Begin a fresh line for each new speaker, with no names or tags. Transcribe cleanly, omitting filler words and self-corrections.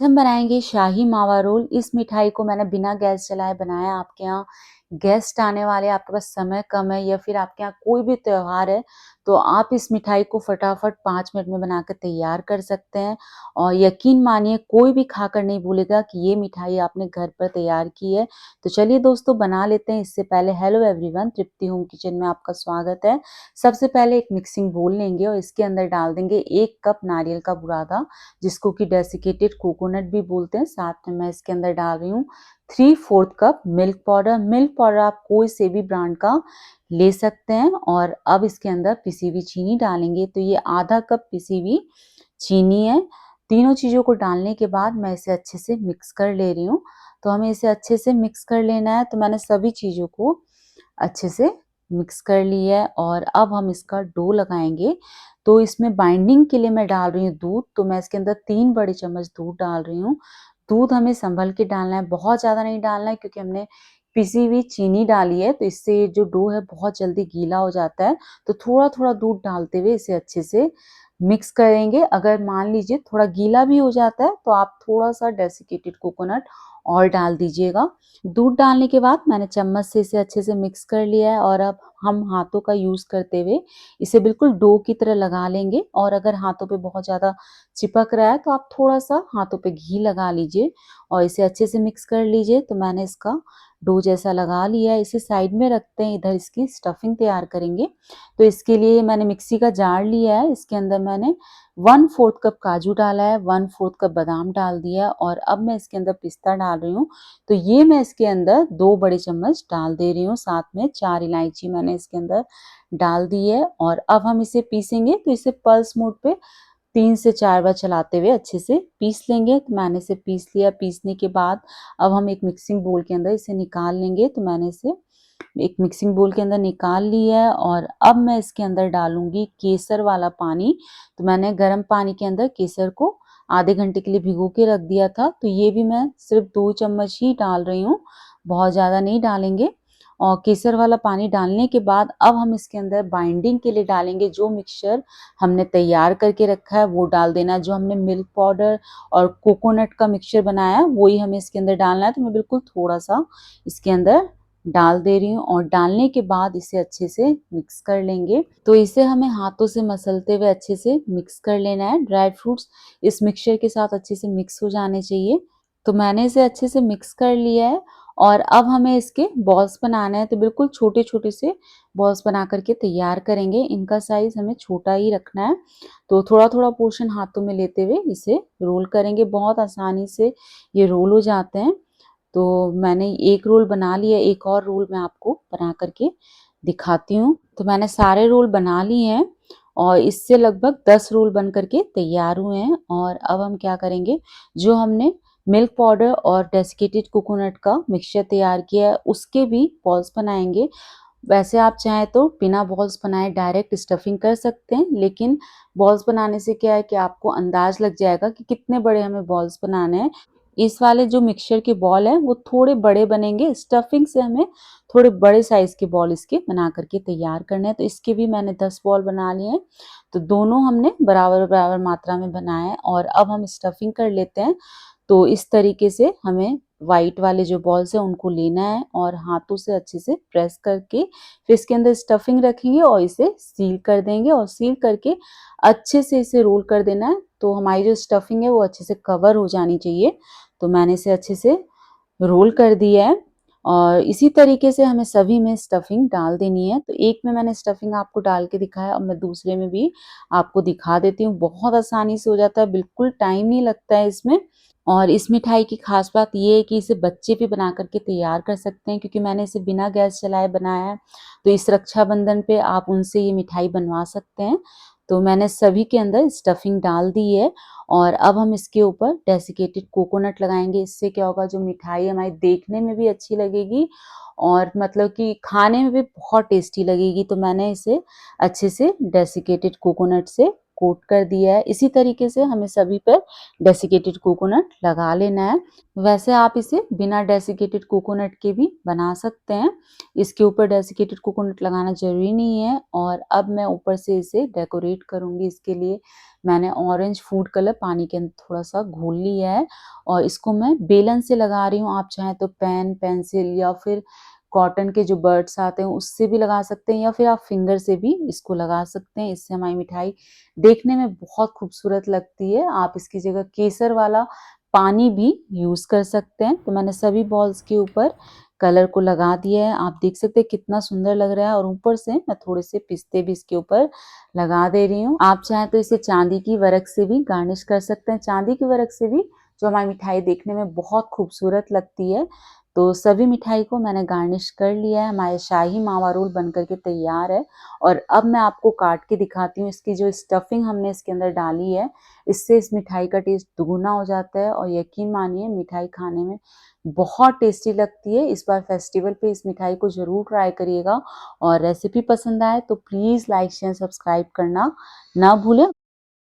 हम बनाएँगे शाही मावा रोल। इस मिठाई को मैंने बिना गैस जलाए बनाया। आपके यहाँ गेस्ट आने वाले हैं, आपके पास समय कम है या फिर आपके यहाँ कोई भी त्योहार है, तो आप इस मिठाई को फटाफट 5 मिनट में बनाकर तैयार कर सकते हैं और यकीन मानिए कोई भी खाकर नहीं भूलेगा कि ये मिठाई आपने घर पर तैयार की है। तो चलिए दोस्तों बना लेते हैं। इससे पहले हेलो एवरीवन, तृप्ति होम किचन में आपका स्वागत है। सबसे पहले एक मिक्सिंग बोल लेंगे और इसके अंदर डाल देंगे 1 कप नारियल का बुरादा, जिसको कि डेसिकेटेड कोकोनट भी बोलते हैं। साथ में मैं इसके अंदर डाल रही हूँ 3/4 cup milk powder. Milk powder आप कोई से भी ब्रांड का ले सकते हैं। और अब इसके अंदर पिसी हुई चीनी डालेंगे, तो ये आधा कप पिसी हुई चीनी है। तीनों चीज़ों को डालने के बाद मैं इसे अच्छे से मिक्स कर ले रही हूँ। तो हमें इसे अच्छे से मिक्स कर लेना है। तो मैंने सभी चीज़ों को अच्छे से मिक्स कर लिया है और अब हम इसका डो लगाएँगे। तो इसमें बाइंडिंग के लिए मैं डाल रही हूँ दूध। तो मैं इसके अंदर 3 बड़े चम्मच दूध डाल रही हूँ। दूध हमें सँभल के डालना है, बहुत ज़्यादा नहीं डालना है क्योंकि हमने पिसी हुई चीनी डाली है, तो इससे ये जो डो है बहुत जल्दी गीला हो जाता है। तो थोड़ा-थोड़ा दूध डालते हुए इसे अच्छे से मिक्स करेंगे। अगर मान लीजिए थोड़ा गीला भी हो जाता है, तो आप थोड़ा-सा डेसिकेटेड कोकोनट और डाल दीजिएगा। दूध डालने के बाद मैंने चम्मच से इसे अच्छे से मिक्स कर लिया है और अब हम हाथों का यूज़ करते हुए इसे बिल्कुल डो की तरह लगा लेंगे। और अगर हाथों पे बहुत ज़्यादा चिपक रहा है तो आप थोड़ा-सा हाथों पे घी लगा लीजिए और इसे अच्छे से मिक्स कर लीजिए। तो मैंने इसका डो जैसा लगा लिया है, इसे साइड में रखते हैं, इधर इसकी स्टफिंग तैयार करेंगे। तो इसके लिए मैंने मिक्सी का जार लिया है, इसके अंदर मैंने 1/4 कप काजू डाला है, 1/4 कप बादाम डाल दिया है और अब मैं इसके अंदर पिस्ता डाल रही हूँ। तो ये मैं इसके अंदर 2 बड़े चम्मच डाल दे रही हूँ, साथ में 4 इलायची मैंने इसके अंदर डाल दी है और अब हम इसे पीसेंगे। तो इसे पल्स मोड पे 3 से 4 बार चलाते हुए अच्छे से पीस लेंगे। तो मैंने इसे पीस लिया। पीसने के बाद अब हम एक मिक्सिंग बोल के अंदर इसे निकाल लेंगे। तो मैंने इसे एक मिक्सिंग बोल के अंदर निकाल लिया है और अब मैं इसके अंदर डालूँगी केसर वाला पानी। तो मैंने गर्म पानी के अंदर केसर को आधे घंटे के लिए भिगो के रख दिया था। तो ये भी मैं सिर्फ़ 2 चम्मच ही डाल रही हूँ, बहुत ज़्यादा नहीं डालेंगे। और केसर वाला पानी डालने के बाद अब हम इसके अंदर बाइंडिंग के लिए डालेंगे जो मिक्सचर हमने तैयार करके रखा है वो डाल देना है। जो हमने मिल्क पाउडर और कोकोनट का मिक्सचर बनाया है वही हमें इसके अंदर डालना है। तो मैं बिल्कुल थोड़ा-सा इसके अंदर डाल दे रही हूँ और डालने के बाद इसे अच्छे से मिक्स कर लेंगे। तो इसे हमें हाथों से मसलते हुए अच्छे से मिक्स कर लेना है। ड्राई फ्रूट्स इस मिक्सचर के साथ अच्छे से मिक्स हो जाने चाहिए। तो मैंने इसे अच्छे से मिक्स कर लिया है और अब हमें इसके बॉल्स बनाने हैं। तो बिल्कुल छोटे-छोटे से बॉल्स बना कर के तैयार करेंगे। इनका साइज़ हमें छोटा ही रखना है। तो थोड़ा-थोड़ा पोर्शन हाथों में लेते हुए इसे रोल करेंगे। बहुत आसानी से ये रोल हो जाते हैं। तो मैंने एक रोल बना लिया, एक और रोल मैं आपको बना कर के दिखाती हूँ। तो मैंने सारे रोल बना लिए हैं और इससे लगभग 10 रोल बन कर के तैयार हुए हैं। और अब हम क्या करेंगे, जो हमने मिल्क पाउडर और डेसिकेटेड कोकोनट का मिक्सचर तैयार किया है, उसके भी बॉल्स बनाएँगे। वैसे आप चाहें तो बिना बॉल्स बनाए डायरेक्ट स्टफिंग कर सकते हैं, लेकिन बॉल्स बनाने से क्या है कि आपको अंदाज़ लग जाएगा कि कितने बड़े हमें बॉल्स बनाने हैं। इस वाले जो मिक्सचर के बॉल हैं वो थोड़े बड़े बनेंगे, स्टफिंग से हमें थोड़े बड़े साइज़ के बॉल इसके बना कर के तैयार करने हैं। तो इसके भी मैंने 10 बॉल बना लिए हैं। तो दोनों हमने बराबर-बराबर मात्रा में बनाए हैं और अब हम स्टफिंग कर लेते हैं। तो इस तरीके से हमें व्हाइट वाले जो बॉल्स हैं उनको लेना है और हाथों से अच्छे से प्रेस करके फिर इसके अंदर स्टफिंग रखेंगे और इसे सील कर देंगे और सील करके अच्छे से इसे रोल कर देना है। तो हमारी जो स्टफिंग है वो अच्छे से कवर हो जानी चाहिए। तो मैंने इसे अच्छे से रोल कर दिया है और इसी तरीके से हमें सभी में स्टफिंग डाल देनी है। तो एक में मैंने स्टफिंग आपको डाल के दिखाया, अब मैं दूसरे में भी आपको दिखा देती हूँ। बहुत आसानी से हो जाता है, बिल्कुल टाइम नहीं लगता है इसमें। और इस मिठाई की ख़ास बात ये है कि इसे बच्चे भी बना कर के तैयार कर सकते हैं, क्योंकि मैंने इसे बिना गैस जलाए बनाया है। तो इस रक्षाबंधन पे आप उनसे ये मिठाई बनवा सकते हैं। तो मैंने सभी के अंदर स्टफिंग डाल दी है और अब हम इसके ऊपर डेसिकेटेड कोकोनट लगाएँगे। इससे क्या होगा, जो मिठाई हमारी देखने में भी अच्छी लगेगी और मतलब कि खाने में भी बहुत टेस्टी लगेगी। तो मैंने इसे अच्छे से डेसिकेटेड कोकोनट से कोट कर दिया है। इसी तरीके से हमें सभी पर डेसिकेटेड कोकोनट लगा लेना है। वैसे आप इसे बिना डेसिकेटेड कोकोनट के भी बना सकते हैं। इसके ऊपर डेसिकेटेड कोकोनट लगाना ज़रूरी नहीं है। और अब मैं ऊपर से इसे डेकोरेट करूँगी। इसके लिए मैंने ऑरेंज फूड कलर पानी के अंदर थोड़ा-सा घोल लिया है और इसको मैं बेलन से लगा रही हूँ। आप चाहें तो पेन, पेंसिल या फिर कॉटन के जो बड्स आते हैं उससे भी लगा सकते हैं या फिर आप फिंगर से भी इसको लगा सकते हैं। इससे हमारी मिठाई देखने में बहुत खूबसूरत लगती है। आप इसकी जगह केसर वाला पानी भी यूज़ कर सकते हैं। तो मैंने सभी बॉल्स के ऊपर कलर को लगा दिया है। आप देख सकते हैं कितना सुंदर लग रहा है और ऊपर से मैं थोड़े से पिस्ते भी इसके ऊपर लगा दे रही हूँ। आप चाहें तो इसे चांदी की वर्क से भी गार्निश कर सकते हैं। चांदी की वर्क से भी जो हमारी मिठाई देखने में बहुत खूबसूरत लगती है। तो सभी मिठाई को मैंने गार्निश कर लिया है। हमारे शाही मावा रोल बनकर के तैयार है और अब मैं आपको काट के दिखाती हूँ। इसकी जो स्टफिंग हमने इसके अंदर डाली है, इससे इस मिठाई का टेस्ट दुगुना हो जाता है और यकीन मानिए मिठाई खाने में बहुत टेस्टी लगती है। इस बार फेस्टिवल पे इस मिठाई को ज़रूर ट्राई करिएगा और रेसिपी पसंद आए तो प्लीज़ लाइक, शेयर, सब्सक्राइब करना ना भूलें।